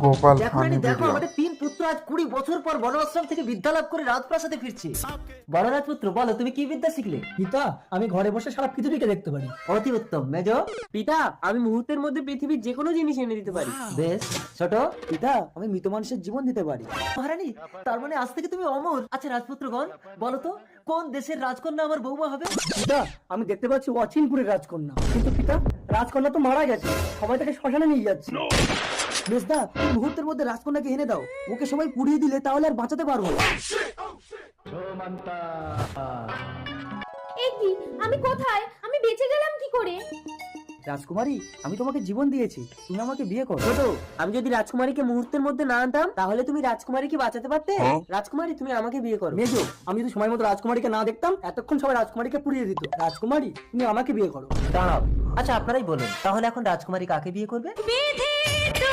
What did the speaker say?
গোপাল দেখো ফানি রানী, দেখো ভিডিও। আমাদের 3 পুত্র আজ 20 বছর পর বনআশ্রম থেকে বিদ্যা লাভ করে রাজপ্রাসাদে ফিরছে। বড় রাজপুত্র, বলো তুমি কি বিদ্যা শিখলে? পিতা, আমি ঘরে বসে সারা পৃথিবীকে দেখতে পারি। অতি উত্তম। মেজ? পিতা, আমি মুহূর্তের মধ্যে পৃথিবীর যে কোনো জিনিস এনে দিতে পারি। বেশ। ছোট? পিতা, আমি মৃত মানুষের জীবন দিতে পারি। মহারানী, তার মানে আজ থেকে তুমি অমর। আচ্ছা রাজপুত্রগণ, বলো তো কোন দেশের রাজকন্যা আমার বৌমা হবে? পিতা, আমি দেখতে পাচ্ছি অচিনপুরের রাজকন্যা, কিন্তু পিতা রাজকন্যা তো মারা গেছে, সবাই তাকে শ্মশানে নিয়ে যাচ্ছে। বেশদা, এই মুহূর্তের মধ্যে রাজকন্যাকে এনে দাও, ওকে সবাই পুড়িয়ে দিলে তাহলে আর বাঁচাতে পারবো না। এ কি, আমি কোথায়? আমি বেঁচে গেলাম কি করে? রাজকুমারী, আমি তোমাকে জীবন দিয়েছি, তুমি আমাকে বিয়ে করো। ছোট, আমি যদি রাজকুমারীকে মুহূর্তের মধ্যে না আনতাম তাহলে তুমি রাজকুমারীকে বাঁচাতে পারতে। রাজকুমারী, তুমি আমাকে বিয়ে করো। মেজো, আমি যদি সময় মতো রাজকুমারীকে না দেখতাম এতক্ষণ সবাই রাজকুমারীকে পুড়িয়ে দিত। রাজকুমারী, তুমি আমাকে বিয়ে করো। দাঁড়াও, আচ্ছা আপনারাই বলুন, তাহলে এখন রাজকুমারী কাকে বিয়ে করবে? বেঁধে